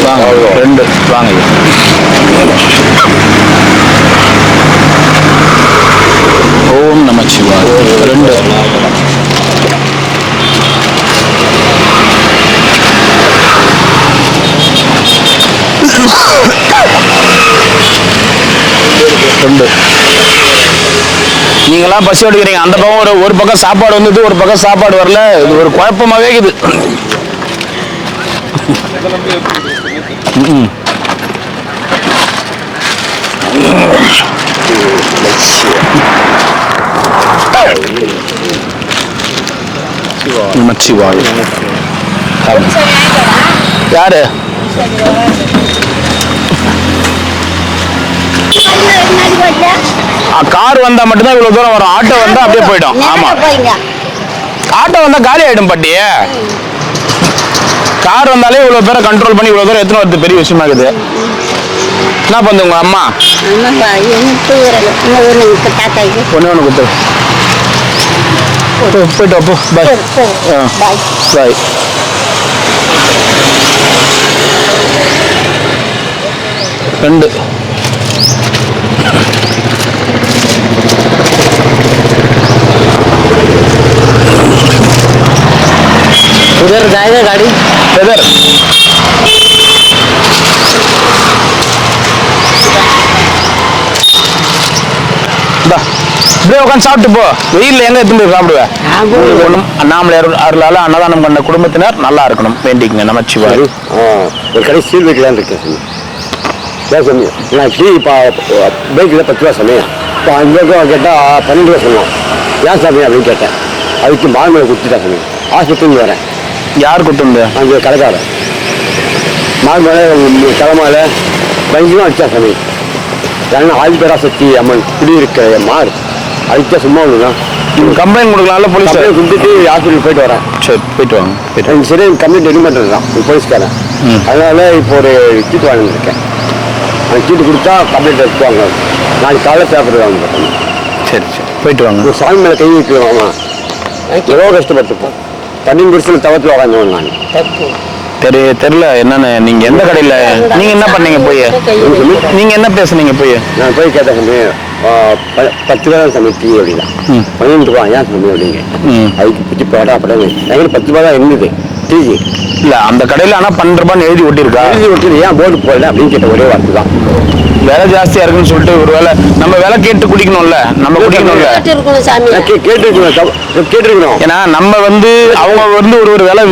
வாங்க 2 வாங்க ஓம் நமச்சிவாய் 2 நீங்களாம் பசி எடுக்கிறீங்க அந்த பக்கம் ஒரு பக்கம் சாப்பாடு வந்தது ஒரு பக்கம் சாப்பாடு வரல இது ஒரு குழப்பமாவே இருக்குது நமச்சிவாய் யாரு கார் வந்தா மட்டும்தான் இவ்வளவு தூரம் வரும் ஆட்டோ வந்தா அப்படியே போயிடும் ஆமா ஆட்டோ வந்தா காலி ஆயிடும் பட்டி கார் வந்தாலே இவ்வளவு பேரை கண்ட்ரோல் பண்ணி இவ்வளவு தூரம் எத்தனை வருது பெரிய விஷயமா இருக்குது என்ன பண்ணுது உங்க அம்மா ஒண்ணு கொடுத்து போயிட்டு அப்போ பாய் பாய் ரெண்டு उधर जाएगा गाड़ी इधर இப்படியே உட்காந்து சாப்பிட்டு போ வெயில்ல எங்க எடுத்து போய் சாப்பிடுவேன் அண்ணாமலை அருளால அன்னதானம் பண்ண குடும்பத்தினர் நல்லா இருக்கணும் வேண்டிக்கங்க நமச்சிவாய் ஒரு கடை சீல் வைக்கலான்னு இருக்கேன் சாமி சமயம் நான் டீ இப்போ பைக்கில் 10 ரூபா சமயம் இப்போ 5 ரூபா கேட்டால் 12 ரூபா சொல்லுவோம் ஏன் சாமி அப்படின்னு கேட்டேன் அதுக்கு மாமலை கொடுத்துட்டேன் சாமி ஆஸ்பத்திரிக்கு வரேன் யார் கொடுத்துருந்த அங்கே கடைக்காரன் மாமலை கிழமையில பயங்கரமாக அடித்தா சாமி ஏன்னா ஆதிபராசக்தி அம்மன் குடியிருக்க மாறு அடித்தா சும்மா ஒன்றுதான் கம்ப்ளைண்ட் கொடுக்கலாம்ல போலீஸ் கொடுத்துட்டு ஹாஸ்பிட்டல் போயிட்டு வரேன் சரி போயிட்டு வாங்க எனக்கு சரி கம்ப்ளைண்ட் ரெடி பண்ணுறது தான் போலீஸ்காரன் அதனால இப்போ ஒரு சீட்டு வாங்கியிருக்கேன் அந்த சீட்டு கொடுத்தா கம்ப்ளைண்ட் எடுத்துவாங்க நாளைக்கு காலைல பேப்பர் வாங்க மாட்டேன் சரி சரி போயிட்டு வாங்க ஒரு சாமி மேலே கை வைக்கிறோம் எவ்வளோ கஷ்டப்பட்டுப்போம் தண்ணி குடிசல் தவத்தில் உட்காந்துவேன் நான் தெரியல என்னன்னு நீங்க எந்த கடையில நீங்க என்ன பண்ணீங்க போய் நீங்க என்ன பேசுனீங்க போய் நான் போய் கேட்டேன் சமயம் 10 ரூபா தான் சமயம் டீ அப்படின்னா 12 ரூபா ஏன் சமயம் அப்படிங்க அதுக்கு பிடிச்சி போடா அப்படியே எங்களுக்கு 10 ரூபா தான் இருந்தது டீ இல்ல அந்த கடையில ஆனா 12 ரூபான்னு எழுதி ஒட்டியிருக்கா எழுதி ஒட்டி ஏன் போர்டு போடல அப்படின்னு கேட்ட ஒரே வார்த்தை தான் விலை ஜாஸ்தியா இருக்குன்னு சொல்லிட்டு ஒரு வேலை நம்ம விலை கேட்டு குடிக்கணும்ல நம்ம குடிக்கணும்ல கேட்டிருக்கணும் ஏன்னா நம்ம வந்து அவங்க வந்து ஒரு விலை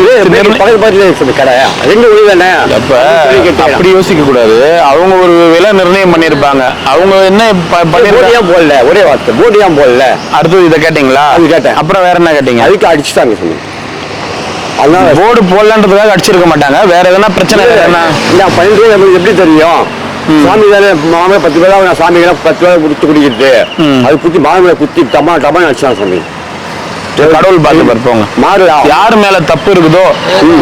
பக்கத்து கடை 2 ஒளி தானே அப்ப அப்படி யோசிக்க கூடாது அவங்க ஒரு விலை நிர்ணயம் பண்ணிருப்பாங்க அவங்க என்ன ஏன் போடல ஒரே வார்த்தை போர்டு ஏன் போடல அடுத்தது இதை கேட்டீங்களா அது கேட்டேன் அப்புறம் வேற என்ன கேட்டீங்க அதுக்கு அடிச்சுட்டாங்க சொன்னீங்க அதனால போர்டு போடலான்றதுக்காக அடிச்சிருக்க மாட்டாங்க வேற எதனா பிரச்சனை என்ன 12 ரூபாய் நம்மளுக்கு எப்படி தெரியும் சாமி தானே மாமே 10 ரூபாய் நான் சாமி 10 ரூபாய் கொடுத்து குடிக்கிறது அது குத்தி மாமே குத்தி டமா டமா அடிச்சான் சாமி கடவுள் பார்த்துப்பார். போங்க. மாடு யார் மேல தப்பு இருக்குதோ,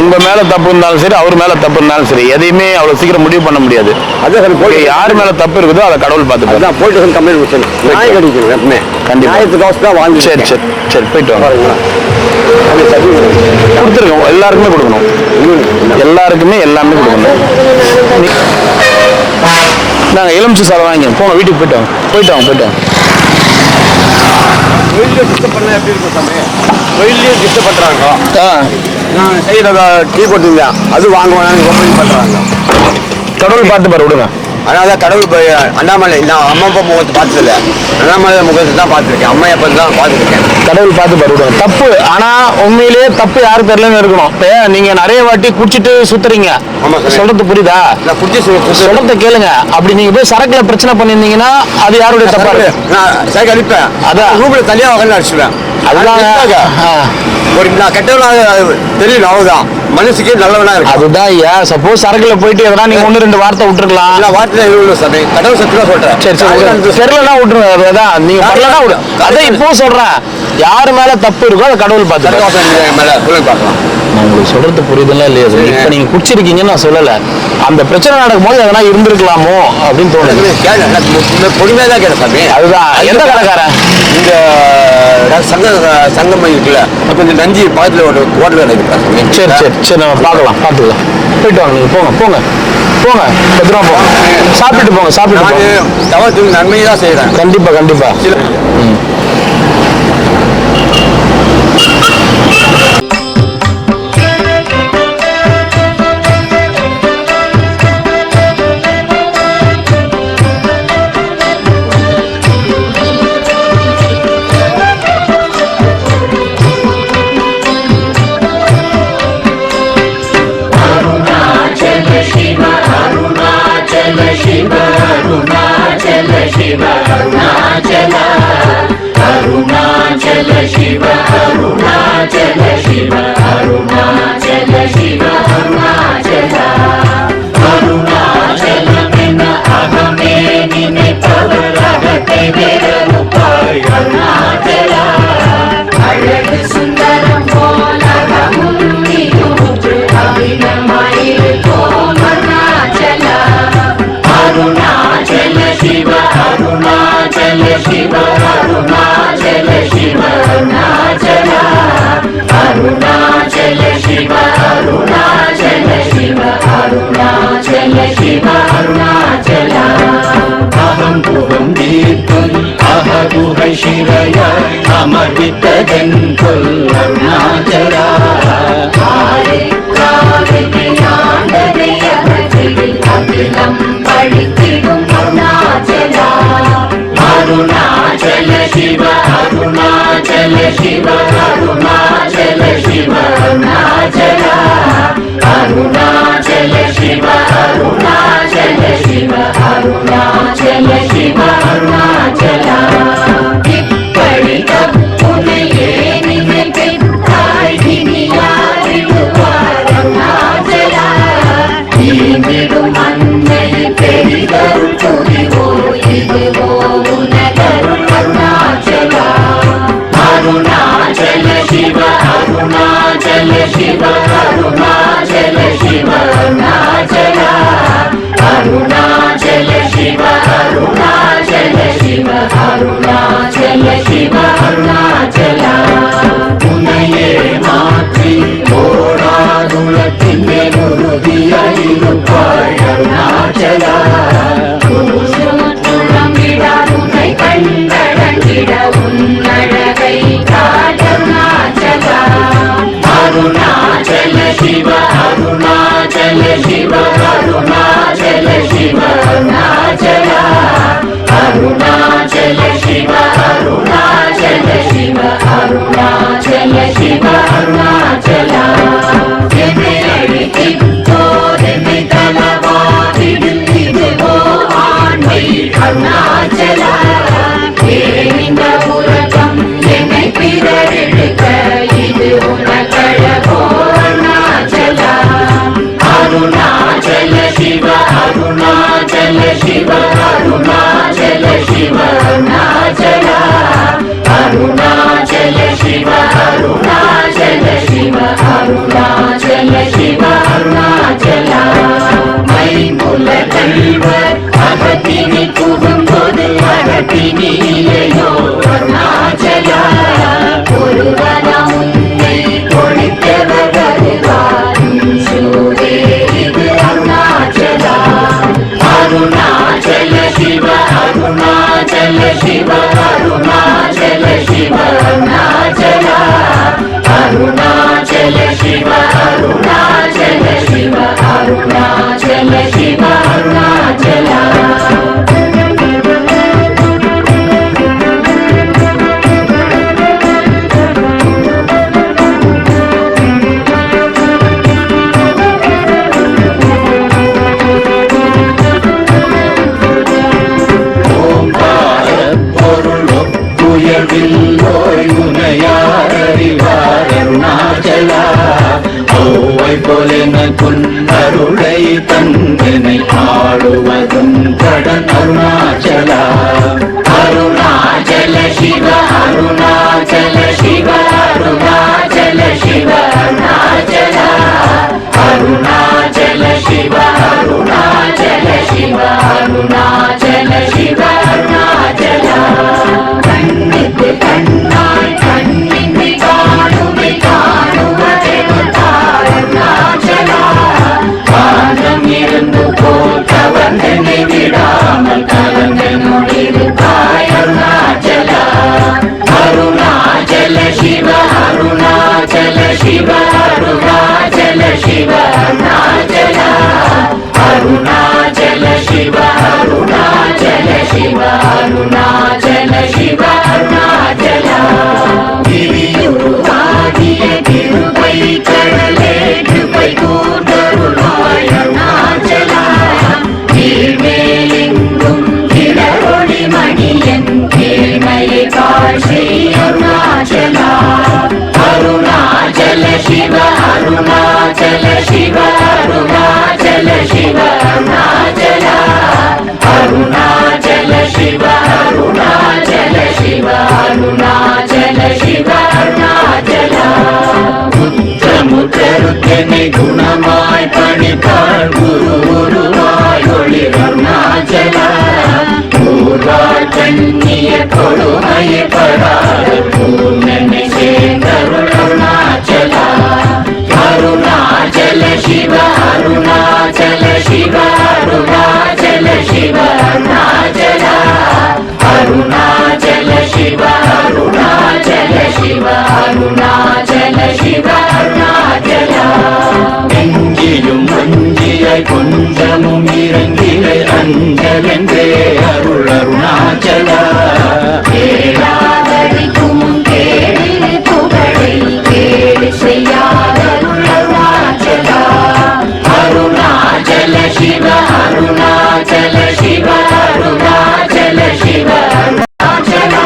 உங்க மேல தப்பு இருந்தாலும் சரி, அவர் மேல தப்பு இருந்தாலும் சரி, எதையுமே அவ்வளவு சீக்கிரம் முடிவு பண்ண முடியாது. அதே சாமி யார் மேல தப்பு இருக்குதோ அதை கடவுள் பார்த்துப்பார். அதான் போலீஸ் ஸ்டேஷன் கம்ப்ளைண்ட் கொடுத்தேன். நாய் கடிக்கணும் எப்பவுமே. கண்டிப்பா. நியாயத்துக்கு தான் வாங்கி. சரி சரி சரி, போயிட்டு வாங்க. பாருங்களா அது சரி கொடுத்துருக்கோம், எல்லாருக்குமே கொடுக்கணும். எல்லாருக்குமே எல்லாமே கொடுக்கணும். நாங்க எலுமிச்சை சாதம் வாங்கி போங்க, வீட்டுக்கு போயிட்டு வாங்க. போயிட்டு வாங்க, போயிட்டு வாங்க. கோயிலே டிஸ்டர்ப் பண்ணா எப்படி இருக்கும் சாமி? கோயிலே டிஸ்டர்ப் பண்றாங்க. நான் செய்யறத டீ போட்டுருந்தேன், அது வாங்குவாங்க கம்ப்ளைண்ட் பண்றாங்க. கடவுள் பார்த்து பாரு, விடுங்க. அதனால கடவுள் போய் அண்ணாமலை நான் அம்மா அப்பா முகத்தை பார்த்ததில்ல, அண்ணாமலை முகத்தை தான் பார்த்துருக்கேன், அம்மா அப்பா தான் பார்த்துருக்கேன். கடவுள் பார்த்து பாரு, விடுங்க. தப்பு, ஆனா உண்மையிலேயே தப்பு யாரு பேர்லன்னு இருக்கணும். இப்ப நீங்க நிறைய வாட்டி குடிச்சிட்டு சுத்துறீங்க, ஆமா சார். சொல்றது புரியுதா? நான் குடிச்சு சொல்றத கேளுங்க. அப்படி நீங்க போய் சரக்குல பிரச்சனை பண்ணிருந்தீங்கன்னா அது யாருடைய தப்பா இருக்கு? நான் சைக்கிள் அடிப்பேன், அதான். ரூம்ல தனியா உட்காந்து அடிச்சுவேன். அதுதான். ஒரு நான் கெட்டவனா தெரியல, அவ்வளவுதான். மனசுக்கே நல்லவனா இருக்கு. அதுதான் ஐயா. சப்போஸ் சரக்குல போயிட்டு எதனா நீங்க 1-2 வார்த்தை விட்டுருக்கலாம். நான் வார்த்தை எதுவும் சாமி, கடவுள் சத்தியமா சொல்றேன். சரி சரி, தெரியலன்னா விட்டுருங்க. அதுதான் நீங்க பண்ணலன்னா விடு. அதான் இப்போ சொல்றேன், யாரு மேல தப்பு இருக்கோ அதை கடவுள் பார்த்து. மேல சொல்லுங்க பார்க்கலாம். நான் உங்களுக்கு சொல்றது புரியுதுங்களா இல்லையா? இப்ப நீங்க குடிச்சிருக்கீங்கன்னு நான் சொல்லல, அந்த பிரச்சனை நடக்கும் போது எதனா இருந்திருக்கலாமோ அப்படின்னு தோணுது. பொறுமையா தான் கேட்டேன் சாமி. அதுதான். எந்த கடைக்காரன்? இந்த சங்கம் இருக்குல்ல, கொஞ்சம் நஞ்சி பக்கத்துல ஒரு ஹோட்டல் இருக்கு. சரி சரி சரி, நம்ம பார்க்கலாம், பார்த்துக்கலாம். போயிட்டு வாங்க, நீங்க போங்க போங்க போங்க, பத்திரமா போங்க. சாப்பிட்டு போங்க, சாப்பிட்டு போங்க. தவத்துக்கு நன்மையை தான் செய்யறேன். கண்டிப்பா கண்டிப்பா. ಶಿವಯ ಅಮೃತದೆಂತುಲ್ ಅರುಣಾಚಲ படித்திடும் அருணாச்சல அருணாச்சல சிவ அருணாச்சல சிவ அருணாச்சல சிவ அருணாச்சல அருணாச்சல சிவ அருணாச்சல சிவ அருணாச்சல சிவ அருணாச்சல இப்படி தப்புனையே நினைத்தாய் இனியாரிடுவார் அருணாச்சல நீங்கிடும் அன்னை பெரிதருள் புரிவோ இதுவோ உனதருள் அருணாச்சல அருணாச்சல சிவ அருணாச்சல சிவ அருணாச்சல சிவ அருணாச்சல அருணாச்சல சிவ அருணாச்சல சிவ அருணாச்சல சிவ அருணாச்சல உன்னையே மாற்றி ஓடாதுலத்தின் உறுதியாயிருப்பாய் அருணாச்சல துளம்பிடாதுனை கண்டடங்கிட உன்னழகை காடருணாச்சல அருணாச்சல சிவ அருணாச்சல சிவ அருணாச்சல சிவ அருணாச்சல அருணாச்சல சிவ அருணாச்சல சிவ அருணாச்சல சிவ அருணாச்சல என்னை அழித்தோர் என்னை தலவாதிடும் இதுவோ ஆண்மை அருணாச்சல இந்த உலகம் என்னை பிறரெடுக்க இது உனக்கழகோ அருணாச்சல அருணாச்சல அருணாச்சல சிவ அருணாச்சல சிவ அருணாச்சல அருணாச்சல சிவ அருணாச்சல சிவ அருணாச்சல சிவ அருணாச்சல அருணாச்சலா ஓவை போலென கொண்டருளை தந்தனை ஆளுவதும் கடன் அருணாச்சலா அருணாச்சல சிவ அருணாச்சல சிவ அருணாச்சல சிவ அருணாச்சல அருணாச்சல சிவ அருணாச்சல சிவ அருணாச்சல சிவ அருணாச்சல கண்ணுக்கு கண்ணாய் கண்ணின்றி காணுமை காணுவதென்றார் அருணாச்சலா காலம் இருந்து போல் கவர்ந்தனை விடாமல் கலந்து நொடிருப்பாய் அருணாச்சலா அருணாச்சல சிவ அருணாச்சல சிவ அருணாச்சல சிவ அருணாச்சலா அருணாச்சல சிவ அருணாச்சல சிவ அருணாச்சல சிவ அருணாச்சலா திரியுருவாகிய திருப்பை கடலே கிருபை கூர்ந்தருளாய் அருணாச்சலா கீழ்மேலெங்கும் கிளரொளி மணியன் கீழ்மையை காட்சி அருணாச்சலா அருணாச்சல சிவ அருணாச்சல சிவ அருணாச்சல சிவ அருணாச்சலா அருணாச்சல சிவ அருணாச்சல சிவ அருணாச்சல சிவ அருணாச்சலா முத்தமுத்தருத்தனை குணமாய் பணித்தாள் குரு குருவாய் ஒளி அருணாச்சலா ஊர்வாழ் கண்ணிய கொடுமையை படாத பூர்ணனை சேர்ந்தருள் அருணாச்சலா அருணாச்சல சிவ அருணாச்சல சிவ அருணாச்சல சிவ அருணாச்சலா அருணாச்சல சிவ அருணாச்சல சிவ அருணாச்சல சிவ அருணாச்சலா நெஞ்சிலும் மஞ்சியாய் கொஞ்சமும் இறங்கிலை அஞ்சலென்றே அருள் அருணாச்சலா கேளாதரிக்கும் கேடு புகழை கேடு செய்யாத அருணாச்சலா அருணாச்சல சிவ அருணாச்சல சிவ அருணாச்சல சிவ அருணாச்சலா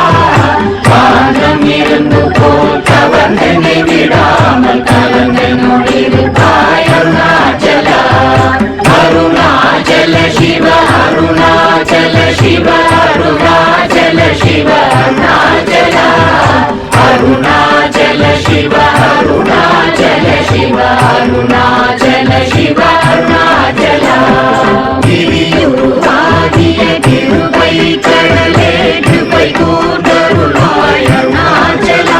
காலம் இருந்து போல் கவர்ந்தனை விடாமல் கலந்து நொடிருப்பாய் அருணாச்சலா அருணாச்சல சிவ அருணாச்சல சிவ அருணாச்சல சிவ அருணாச்சலா அருணாச்சல சிவ அருணாச்சல சிவ அருணாச்சல சிவ அருணாச்சலா திரியுருவாகிய கிருபை கடலே கிருபை கூர்ந்தருளாய் அருணாச்சலா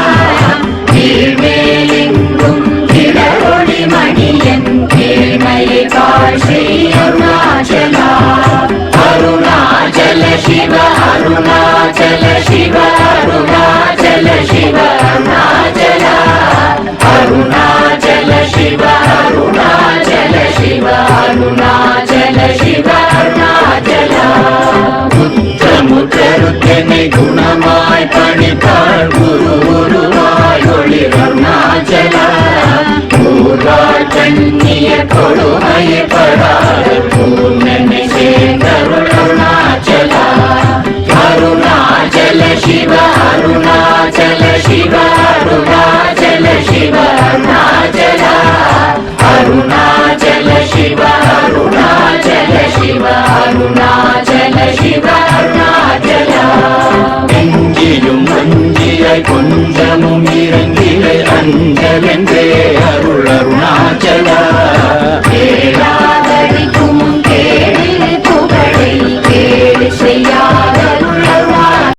கீழ்மேலெங்கும் கிளரொளி மணியன் கீழ்மையை காட்சி அருணாச்சலா அருணாச்சல சிவ அருணாச்சல சிவ